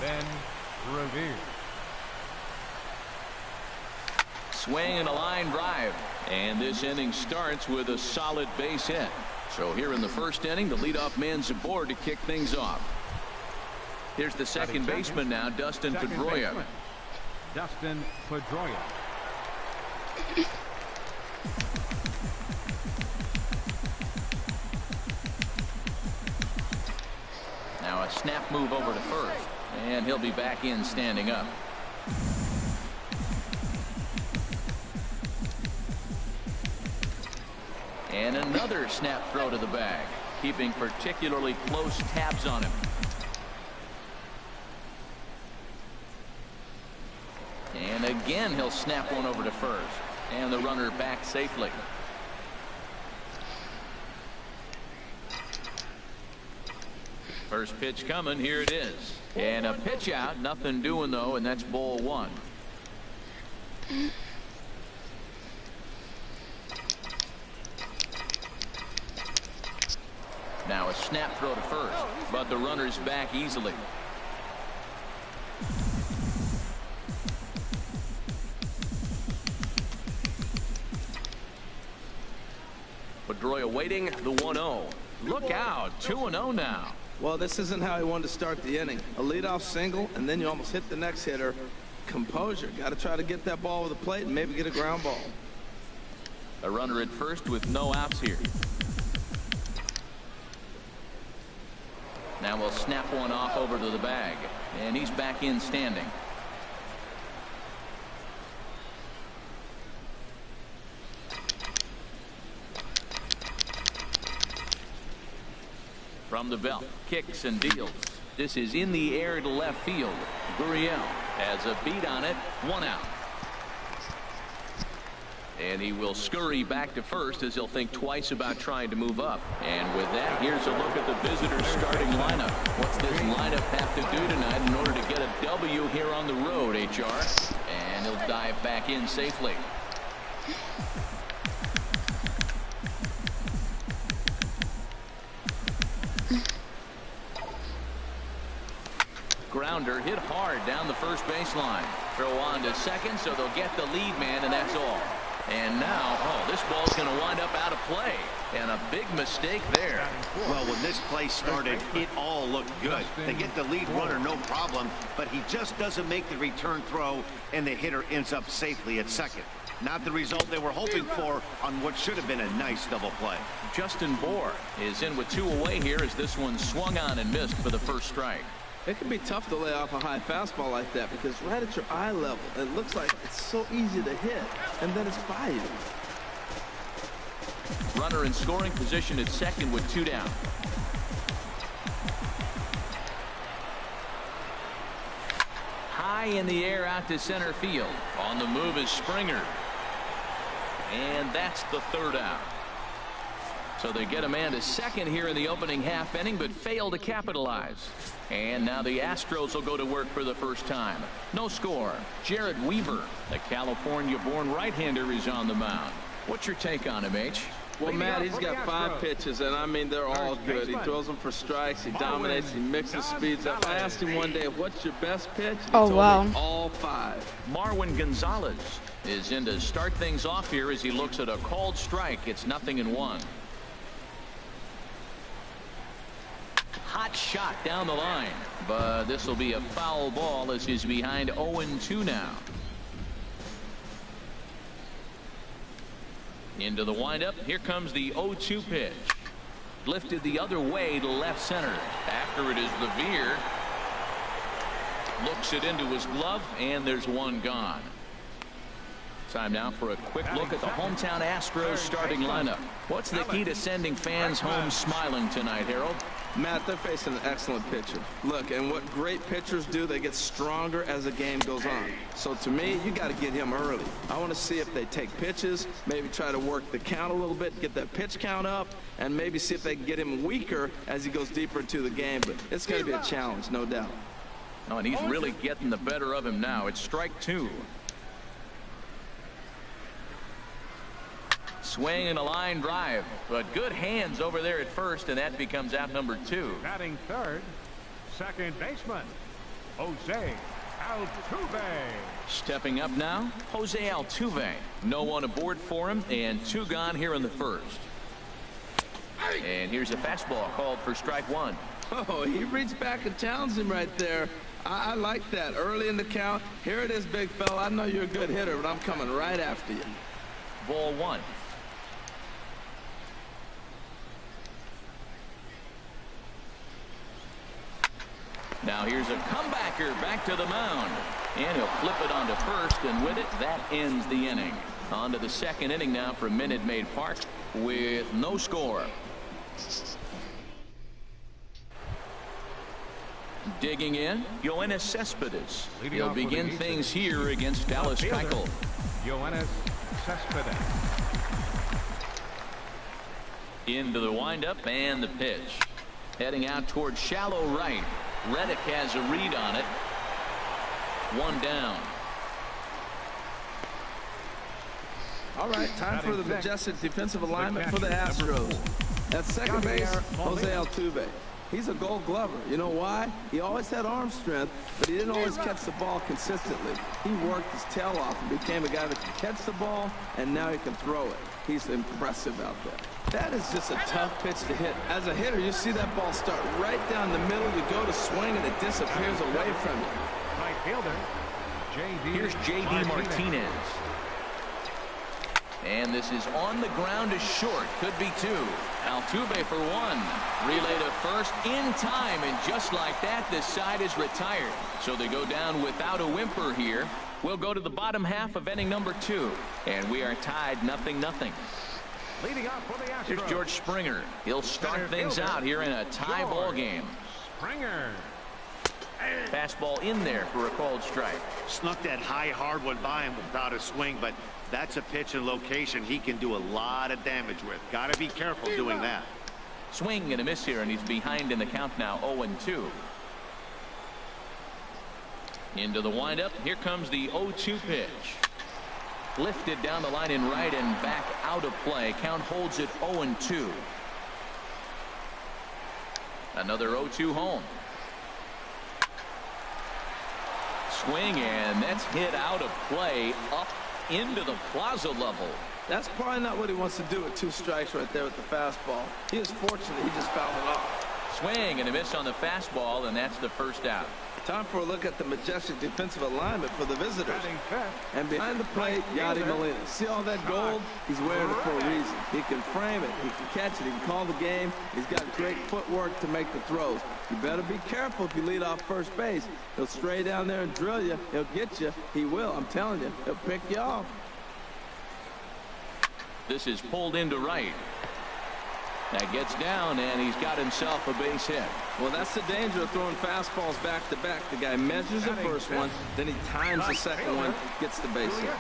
Ben Revere. Swing and a line drive. And this inning starts with a solid base hit. So here in the first inning, the leadoff man's aboard to kick things off. Here's the second baseman now, Dustin Pedroia. Dustin Pedroia. Now a snap move over to first. And he'll be back in standing up. And another snap throw to the bag, keeping particularly close tabs on him. And again, he'll snap one over to first. And the runner back safely. First pitch coming. Here it is. And a pitch out. Nothing doing, though, and that's ball one. Now a snap throw to first, but the runner's back easily. Pedroia waiting, the 1-0. Look out, 2-0 now. Well, this isn't how he wanted to start the inning. A leadoff single, and then you almost hit the next hitter. Composure. Got to try to get that ball over the plate and maybe get a ground ball. A runner at first with no outs here. Now we'll snap one off over to the bag, and he's back in standing. From the belt, kicks and deals. This is in the air to left field. Gurriel has a beat on it, 1 out. And he will scurry back to first as he'll think twice about trying to move up. And with that, here's a look at the visitors' starting lineup. What's this lineup have to do tonight in order to get a W here on the road, HR? And he'll dive back in safely. Grounder hit hard down the first baseline. Throw on to second, so they'll get the lead man, and that's all. And now, this ball's going to wind up out of play. And a big mistake there. Well, when this play started, it all looked good. They get the lead runner, no problem, but he just doesn't make the return throw, and the hitter ends up safely at second. Not the result they were hoping for on what should have been a nice double play. Justin Bour is in with 2 away here as this one swung on and missed for the first strike. It can be tough to lay off a high fastball like that because right at your eye level, it looks like it's so easy to hit, and then it's by you. Runner in scoring position at second with 2 down. High in the air out to center field. On the move is Springer. And that's the 3rd out. So they get a man to second here in the opening half inning, but fail to capitalize. And now the Astros will go to work for the first time. No score. Jered Weaver, the California-born right-hander, is on the mound. What's your take on him, H? Well, Matt, he's got 5 pitches, and I mean, they're all good. He throws them for strikes. He dominates. He mixes speeds up. I asked him one day, what's your best pitch? He told me all 5. Marwin Gonzalez is in to start things off here as he looks at a called strike. It's 0-1. Hot shot down the line, but this will be a foul ball as he's behind 0-2 now. Into the windup. Here comes the 0-2 pitch. Lifted the other way to left center. After it is Revere. Looks it into his glove, and there's one gone. Time now for a quick look at the hometown Astros starting lineup. What's the key to sending fans home smiling tonight, Harold? Matt, they're facing an excellent pitcher. Look, and what great pitchers do, they get stronger as the game goes on. So to me, you got to get him early. I want to see if they take pitches, maybe try to work the count a little bit, get that pitch count up, and maybe see if they can get him weaker as he goes deeper into the game. But it's going to be a challenge, no doubt. Oh, and he's really getting the better of him now. It's strike 2. Swing and a line drive, but good hands over there at first, and that becomes out number 2. Batting third, second baseman, Jose Altuve. Stepping up now, Jose Altuve. No one aboard for him, and 2 gone here in the first. And here's a fastball called for strike 1. Oh, he reached back and challenged him right there. I like that. Early in the count. Here it is, big fella. I know you're a good hitter, but I'm coming right after you. Ball 1. Now here's a comebacker back to the mound. And he'll flip it onto first, and with it, that ends the inning. On to the second inning now from Minute Maid Park with no score. Digging in, Yoenis Cespedes. He'll begin things here against Dallas Keuchel. Yoenis Cespedes. Into the windup and the pitch. Heading out towards shallow right. Reddick has a read on it. 1 down. All right, time for the majestic defensive alignment for the Astros. At second base, Jose Altuve. He's a Gold Glover. You know why? He always had arm strength, but he didn't always catch the ball consistently. He worked his tail off and became a guy that can catch the ball, and now he can throw it. He's impressive out there. That is just a tough pitch to hit. As a hitter, you see that ball start right down the middle. You go to swing, and it disappears away from you. Right fielder, Here's J.D. Martinez. And this is on the ground to short. Could be 2. Altuve for 1. Relay to first in time, and just like that, this side is retired. So they go down without a whimper here. We'll go to the bottom half of inning number 2, and we are tied 0-0. Leading off for the Astros. Here's George Springer. He'll start things out here in a tie ball game. Springer. Fastball in there for a called strike. Snuck that high hard one by him without a swing, but that's a pitch and location he can do a lot of damage with. Got to be careful doing that. Swing and a miss here, and he's behind in the count now, 0-2. Into the windup. Here comes the 0-2 pitch. Lifted down the line in right and back out of play. Count holds it 0-2. Another 0-2 home. Swing, and that's hit out of play up into the plaza level. That's probably not what he wants to do with 2 strikes right there with the fastball. He is fortunate he just fouled it off. Swing and a miss on the fastball, and that's the first out. Time for a look at the majestic defensive alignment for the visitors. And behind the plate, Yadi Molina. See all that gold? He's wearing it for a reason. He can frame it. He can catch it. He can call the game. He's got great footwork to make the throws. You better be careful if you lead off first base. He'll stray down there and drill you. He'll get you. He will. I'm telling you. He'll pick you off. This is pulled into right. That gets down, and he's got himself a base hit. Well, that's the danger of throwing fastballs back to back. The guy measures the first one, then he times the second one, gets the base hit.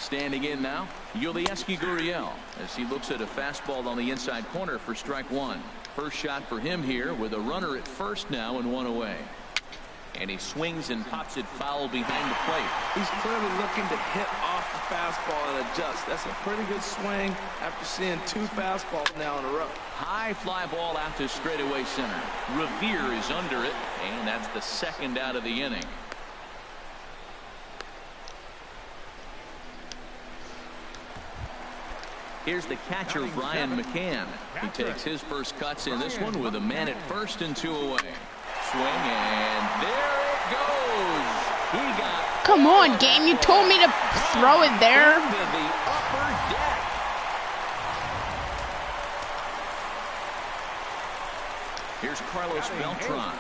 Standing in now, Yulieski Gurriel, as he looks at a fastball on the inside corner for strike 1. First shot for him here with a runner at first now and 1 away. And he swings and pops it foul behind the plate. He's clearly looking to hit off the fastball and adjust. That's a pretty good swing after seeing 2 fastballs now in a row. High fly ball out to straightaway center. Revere is under it, and that's the second out of the inning. Here's the catcher, Brian McCann. He takes his first cuts in this one with a man at first and 2 away. Swing, and there it goes. He got. Come on, game. You told me to throw it there. Into the upper deck. Here's Carlos Beltran.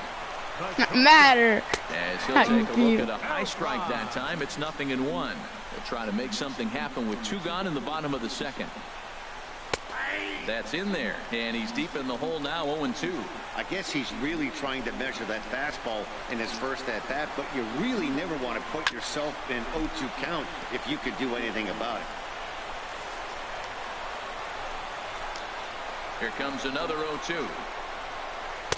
Not matter. As he'll take a look at a high strike that time. It's 0-1. They'll try to make something happen with 2 gone in the bottom of the second. That's in there, and he's deep in the hole now, 0-2. I guess he's really trying to measure that fastball in his first at bat, but you really never want to put yourself in 0-2 count if you could do anything about it. Here comes another 0-2.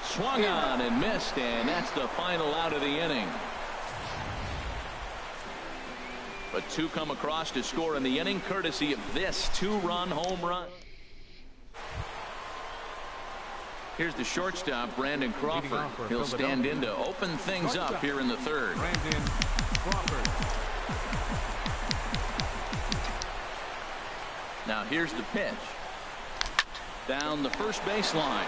Swung on and missed, and that's the final out of the inning. But 2 come across to score in the inning, courtesy of this 2-run home run. Here's the shortstop, Brandon Crawford. He'll stand in to open things up here in the third. Brandon Crawford. Now here's the pitch. Down the first baseline.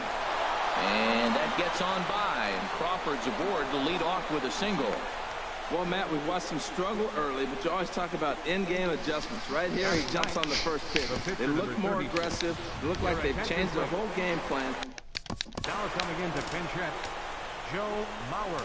And that gets on by. And Crawford's aboard to lead off with a single. Well, Matt, we've watched him struggle early, but you always talk about in-game adjustments. Right here, he jumps on the first pitch. They look more aggressive. They look like they've changed their whole game plan. Now coming in to pinch hit, Joe Mauer.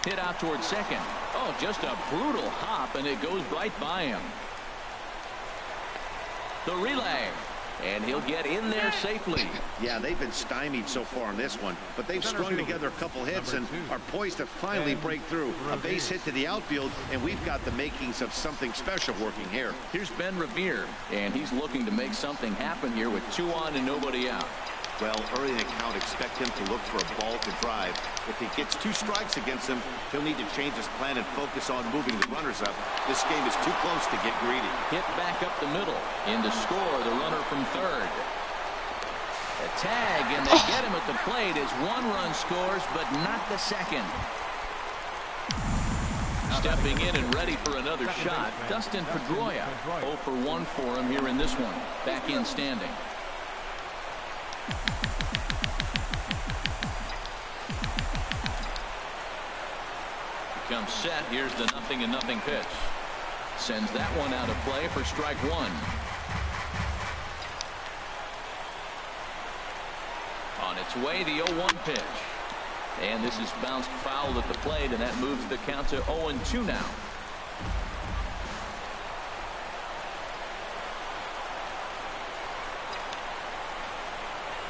Hit out towards second. Oh, just a brutal hop, and it goes right by him. The relay. And he'll get in there safely. Yeah, they've been stymied so far on this one, but they've strung together a couple hits and are poised to finally break through. A base hit to the outfield, and we've got the makings of something special working here. Here's Ben Revere, and he's looking to make something happen here with 2 on and nobody out. Well, early in the count, expect him to look for a ball to drive. If he gets 2 strikes against him, he'll need to change his plan and focus on moving the runners up. This game is too close to get greedy. Hit back up the middle. In to score, the runner from third. A tag, and they get him at the plate as 1 run scores, but not the second. Stepping in and ready for another shot, Dustin Pedroia. 0 for 1 for him here in this one. Back in standing. Comes set. Here's the 0-0 pitch. Sends that one out of play for strike 1. On its way, the 0-1 pitch. And this is bounced foul at the plate, and that moves the count to 0-2 now.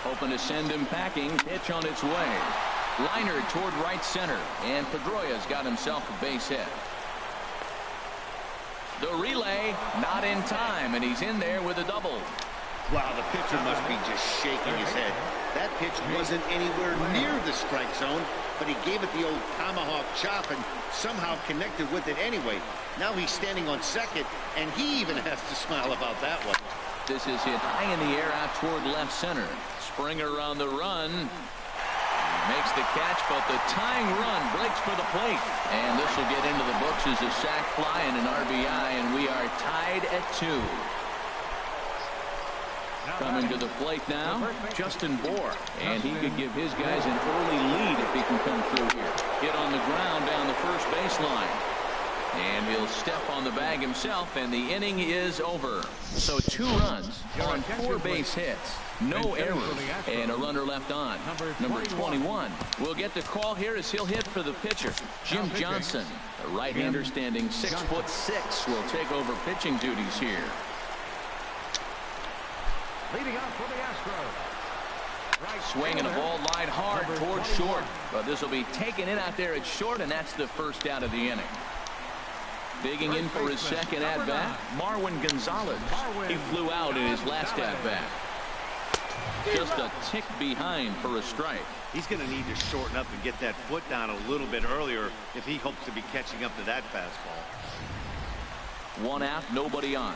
Hoping to send him packing. Pitch on its way. Liner toward right center, and Pedroia's got himself a base hit. The relay not in time, and he's in there with a double. Wow, the pitcher must be just shaking his head. That pitch wasn't anywhere near the strike zone, but he gave it the old tomahawk chop and somehow connected with it anyway. Now he's standing on second, and he even has to smile about that one. This is hit high in the air out toward left center. Springer on the run. Makes the catch, but the tying run breaks for the plate. And this will get into the books as a sac fly and an RBI, and we are tied at 2. Coming to the plate now, Justin Bohr. And he could give his guys an early lead if he can come through here. Hit on the ground down the first baseline. And he'll step on the bag himself, and the inning is over. So 2 runs on 4 base hits. No errors, and a runner left on. Number 21 will get the call here as he'll hit for the pitcher, Jim Johnson. The right-hander standing 6'6", will take over pitching duties here. Leading off for the Astros. Swing and a ball lined hard toward short. But this will be taken in out there at short, and that's the first out of the inning. Digging in for his second at-bat, Marwin Gonzalez. He flew out in his last at-bat. Just a tick behind for a strike. He's going to need to shorten up and get that foot down a little bit earlier if he hopes to be catching up to that fastball. 1 out, nobody on.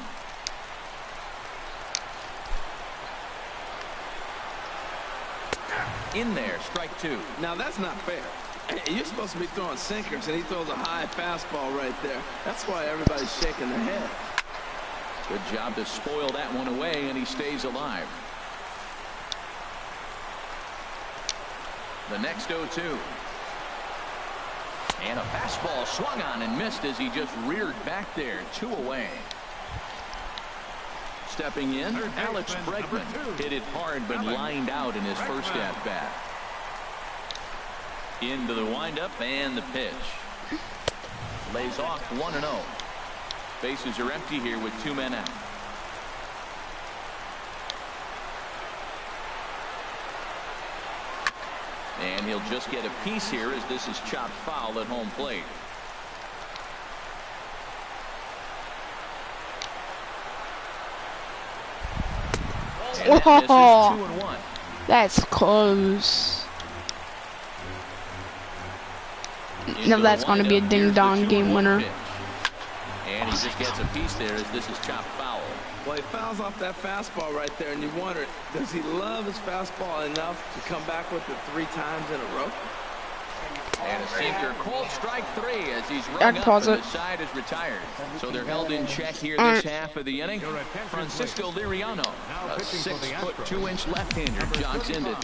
In there, strike 2. Now, that's not fair. You're supposed to be throwing sinkers, and he throws a high fastball right there. That's why everybody's shaking their head. Good job to spoil that one away, and he stays alive. The next 0-2. And a fastball swung on and missed as he just reared back there. 2 away. Stepping in, Alex Bregman hit it hard but lined out in his first at-bat. Into the windup and the pitch. Lays off 1-0. Bases are empty here with 2 men out. And he'll just get a piece here as this is chopped foul at home plate. And that misses 2-1. That's close. No, that's going to be a ding-dong game winner. just gets a piece there as this is chopped foul. Well, he fouls off that fastball right there, and you wonder, does he love his fastball enough to come back with it 3 times in a row? And a sinker, called strike 3 as he's rung up and the side is retired. So they're held in check here this half of the inning. Francisco Liriano, a 6'2" left-hander, jogs into